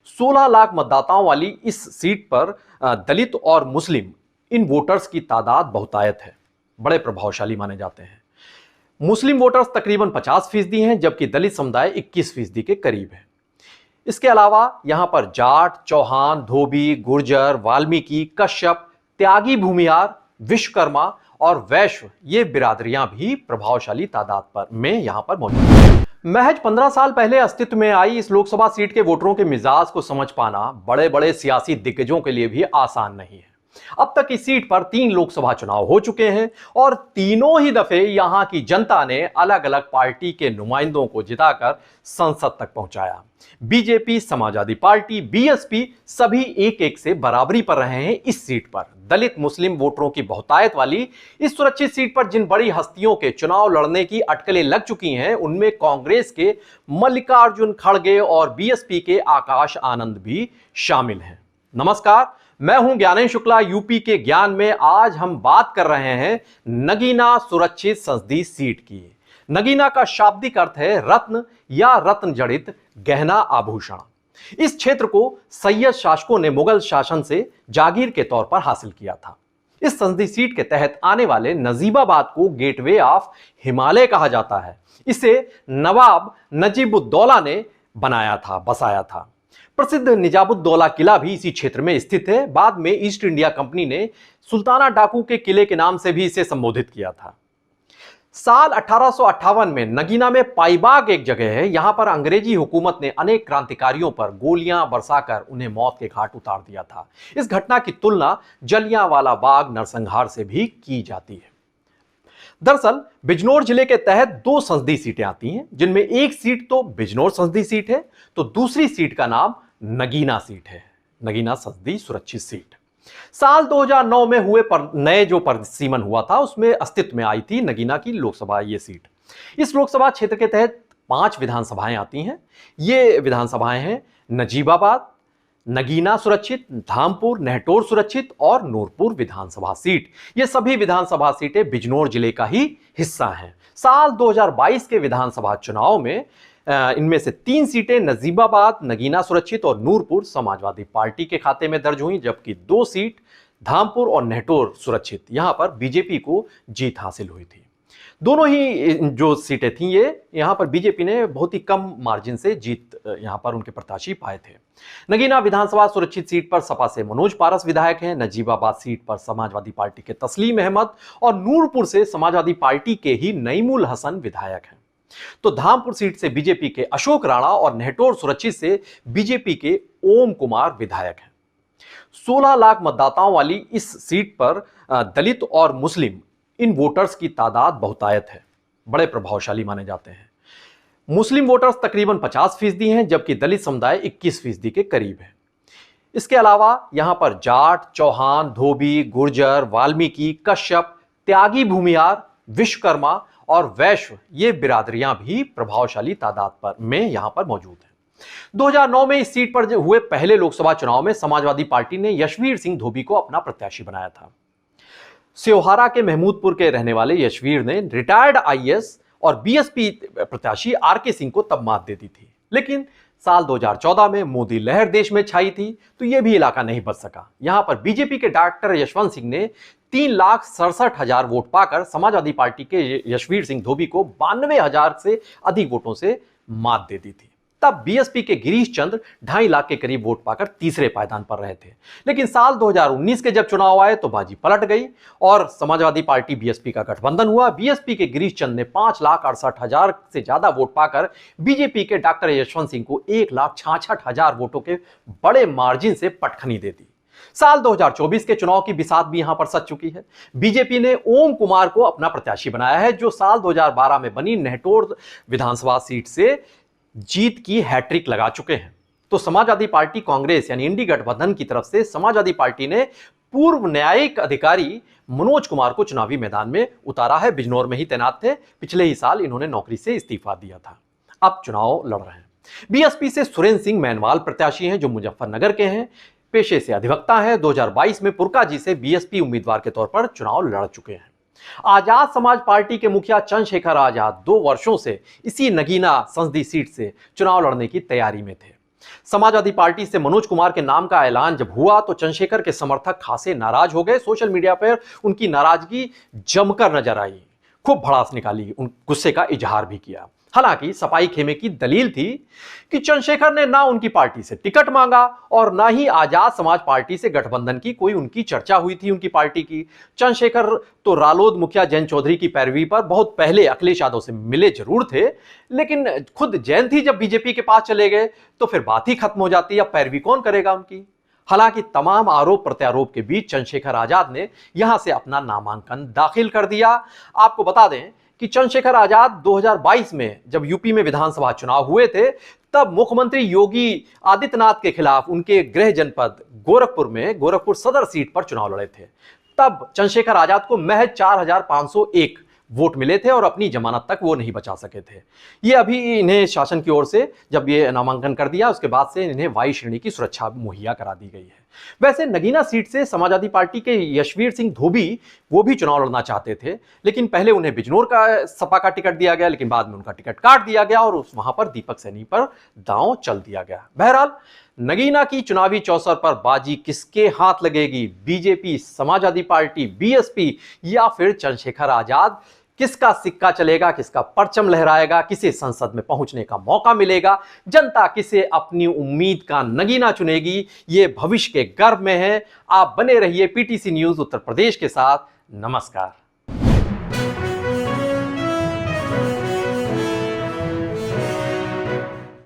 16 लाख मतदाताओं वाली इस सीट पर दलित और मुस्लिम इन वोटर्स की तादाद बहुतायत है, बड़े प्रभावशाली माने जाते हैं। मुस्लिम वोटर्स तकरीबन 50% हैं, जबकि दलित समुदाय 21% के करीब है। इसके अलावा यहां पर जाट, चौहान, धोबी, गुर्जर, वाल्मीकि, कश्यप, त्यागी, भूमियार, विश्वकर्मा और वैश्य ये बिरादरियां भी प्रभावशाली तादाद पर में यहां पर मौजूद हैं। महज 15 साल पहले अस्तित्व में आई इस लोकसभा सीट के वोटरों के मिजाज को समझ पाना बड़े बड़े सियासी दिग्गजों के लिए भी आसान नहीं है। अब तक इस सीट पर 3 लोकसभा चुनाव हो चुके हैं और तीनों ही दफे यहां की जनता ने अलग अलग पार्टी के नुमाइंदों को जिताकर संसद तक पहुंचाया। बीजेपी, समाजवादी पार्टी, बीएसपी सभी एक एक से बराबरी पर रहे हैं इस सीट पर। दलित मुस्लिम वोटरों की बहुतायत वाली इस सुरक्षित सीट पर जिन बड़ी हस्तियों के चुनाव लड़ने की अटकलें लग चुकी हैं, उनमें कांग्रेस के मल्लिकार्जुन खड़गे और बीएसपी के आकाश आनंद भी शामिल हैं। नमस्कार, मैं हूं ज्ञानेश शुक्ला। यूपी के ज्ञान में आज हम बात कर रहे हैं नगीना सुरक्षित संसदीय सीट की। नगीना का शाब्दिक अर्थ है रत्न या रत्न जड़ित गहना आभूषण। इस क्षेत्र को सैयद शासकों ने मुगल शासन से जागीर के तौर पर हासिल किया था। इस संसदीय सीट के तहत आने वाले नजीबाबाद को गेटवे ऑफ हिमालय कहा जाता है। इसे नवाब नजीबुद्दौला ने बसाया था। प्रसिद्ध निजामुद्दौला किला भी इसी क्षेत्र में स्थित है। बाद में ईस्ट इंडिया कंपनी ने सुल्ताना डाकू के किले के नाम से भी इसे संबोधित किया था। साल 1858 में नगीना में पाईबाग एक जगह है, यहां पर अंग्रेजी हुकूमत ने अनेक क्रांतिकारियों पर गोलियां बरसाकर उन्हें मौत के घाट उतार दिया था। इस घटना की तुलना जलियांवाला बाग नरसंहार से भी की जाती है। दरअसल बिजनौर जिले के तहत 2 संसदीय सीटें आती हैं, जिनमें एक सीट तो बिजनौर संसदीय सीट है, तो दूसरी सीट का नाम नगीना सीट है, नगीना संसदीय सुरक्षित सीट। साल 2009 में हुए नए जो परिसीमन हुआ था, उसमें अस्तित्व में आई थी नगीना की लोकसभा ये सीट। इस लोकसभा क्षेत्र के तहत 5 विधानसभाएं आती हैं। ये विधानसभाएं हैं नजीबाबाद, नगीना सुरक्षित, धामपुर, नेहटोर सुरक्षित और नूरपुर विधानसभा सीट। ये सभी विधानसभा सीटें बिजनौर जिले का ही हिस्सा हैं। साल 2022 के विधानसभा चुनाव में इनमें से 3 सीटें नजीबाबाद, नगीना सुरक्षित और नूरपुर समाजवादी पार्टी के खाते में दर्ज हुई, जबकि 2 सीट धामपुर और नेहटोर सुरक्षित यहां पर बीजेपी को जीत हासिल हुई थी। दोनों ही जो सीटें थी ये यहां पर बीजेपी ने बहुत ही कम मार्जिन से जीत यहां पर उनके प्रत्याशी पाए थे। नगीना विधानसभा सुरक्षित सीट पर सपा से मनोज पारस विधायक हैं, नजीबाबाद सीट पर समाजवादी पार्टी के तस्लीम अहमद और नूरपुर से समाजवादी पार्टी के ही नईमुल हसन विधायक हैं। तो धामपुर सीट से बीजेपी के अशोक राणा और नेहटोर सुरक्षित से बीजेपी के ओम कुमार विधायक हैं। 16 लाख मतदाताओं वाली इस सीट पर दलित और मुस्लिम इन वोटर्स की तादाद बहुतायत है, बड़े प्रभावशाली माने जाते हैं। मुस्लिम वोटर्स तकरीबन 50% हैं, जबकि दलित समुदाय 21% के करीब है। इसके अलावा यहां पर जाट, चौहान, धोबी, गुर्जर, वाल्मीकि, कश्यप, त्यागी, भूमियार, विश्वकर्मा और वैश्य ये बिरादरियां भी प्रभावशाली तादाद पर में यहां पर मौजूद हैं। 2009 में इस सीट पर हुए पहले लोकसभा चुनाव में समाजवादी पार्टी ने यशवीर सिंह धोबी को अपना प्रत्याशी बनाया था। सेवहारा के महमूदपुर के रहने वाले यशवीर ने रिटायर्ड आईएएस और बीएसपी प्रत्याशी आरके सिंह को तब मात दे दी थी, लेकिन साल 2014 में मोदी लहर देश में छाई थी, तो यह भी इलाका नहीं बच सका। यहां पर बीजेपी के डॉक्टर यशवंत सिंह ने 3,67,000 वोट पाकर समाजवादी पार्टी के यशवीर सिंह धोबी को 92,000 से अधिक वोटों से मात दे दी थी। तब बीएसपी के गिरीश चंद्र 2.5 लाख के करीब वोट पाकर तीसरे पायदान पर रहे थे, लेकिन साल 2019 के जब चुनाव आए तो बाजी पलट गई और समाजवादी पार्टी बीएसपी का गठबंधन हुआ। बीएसपी के गिरीश चंद्र ने 5,68,000 से ज्यादा वोट पाकर बीजेपी के डॉक्टर यशवंत सिंह को 1,66,000 वोटों के बड़े मार्जिन से पटखनी दे दी। साल 2024 के चुनाव की बिसात भी यहां पर सच चुकी है। बीजेपी ने ओम कुमार को अपना प्रत्याशी बनाया है, जो साल 2012 में बनी नेहटोर विधानसभा सीट से जीत की हैट्रिक लगा चुके हैं। तो समाजवादी पार्टी कांग्रेस यानी इंडी गठबंधन की तरफ से समाजवादी पार्टी ने पूर्व न्यायिक अधिकारी मनोज कुमार को चुनावी मैदान में उतारा है। बिजनौर में ही तैनात थे, पिछले ही साल इन्होंने नौकरी से इस्तीफा दिया था, अब चुनाव लड़ रहे हैं। बीएसपी से सुरेंद्र सिंह मैनवाल प्रत्याशी हैं, जो मुजफ्फरनगर के हैं, पेशे से अधिवक्ता है। 2022 में पुरकाजी से बीएसपी उम्मीदवार के तौर पर चुनाव लड़ चुके हैं। आजाद समाज पार्टी के मुखिया चंद्रशेखर आजाद 2 वर्षों से इसी नगीना संसदीय सीट से चुनाव लड़ने की तैयारी में थे। समाजवादी पार्टी से मनोज कुमार के नाम का ऐलान जब हुआ तो चंद्रशेखर के समर्थक खासे नाराज हो गए। सोशल मीडिया पर उनकी नाराजगी जमकर नजर आई, खूब भड़ास निकाली, उन गुस्से का इजहार भी किया। हालांकि सफाई खेमे की दलील थी कि चंद्रशेखर ने ना उनकी पार्टी से टिकट मांगा और ना ही आजाद समाज पार्टी से गठबंधन की कोई उनकी चर्चा हुई थी उनकी पार्टी की। चंद्रशेखर तो रालोद मुखिया जयंत चौधरी की पैरवी पर बहुत पहले अखिलेश यादव से मिले जरूर थे, लेकिन खुद जयंत ही जब बीजेपी के पास चले गए तो फिर बात ही खत्म हो जाती। अब पैरवी कौन करेगा उनकी। हालांकि तमाम आरोप प्रत्यारोप के बीच चंद्रशेखर आजाद ने यहां से अपना नामांकन दाखिल कर दिया। आपको बता दें कि चंद्रशेखर आजाद 2022 में जब यूपी में विधानसभा चुनाव हुए थे, तब मुख्यमंत्री योगी आदित्यनाथ के खिलाफ उनके गृह जनपद गोरखपुर सदर सीट पर चुनाव लड़े थे। तब चंद्रशेखर आजाद को महज 4501 वोट मिले थे और अपनी जमानत तक वो नहीं बचा सके थे। ये अभी इन्हें शासन की ओर से जब ये नामांकन कर दिया उसके बाद से इन्हें वायु श्रेणी की सुरक्षा मुहैया करा दी गई है। वैसे नगीना सीट से समाजवादी पार्टी के यशवीर सिंह धोबी वो भी चुनाव लड़ना चाहते थे, लेकिन पहले उन्हें बिजनौर का सपा का टिकट दिया गया, लेकिन बाद में उनका टिकट काट दिया गया और वहां पर दीपक सैनी पर दांव चल दिया गया। बहरहाल नगीना की चुनावी चौसर पर बाजी किसके हाथ लगेगी, बीजेपी, समाजवादी पार्टी, बीएसपी या फिर चंद्रशेखर आजाद, किसका सिक्का चलेगा, किसका परचम लहराएगा, किसे संसद में पहुंचने का मौका मिलेगा, जनता किसे अपनी उम्मीद का नगीना चुनेगी, ये भविष्य के गर्भ में है। आप बने रहिए पीटीसी न्यूज उत्तर प्रदेश के साथ। नमस्कार।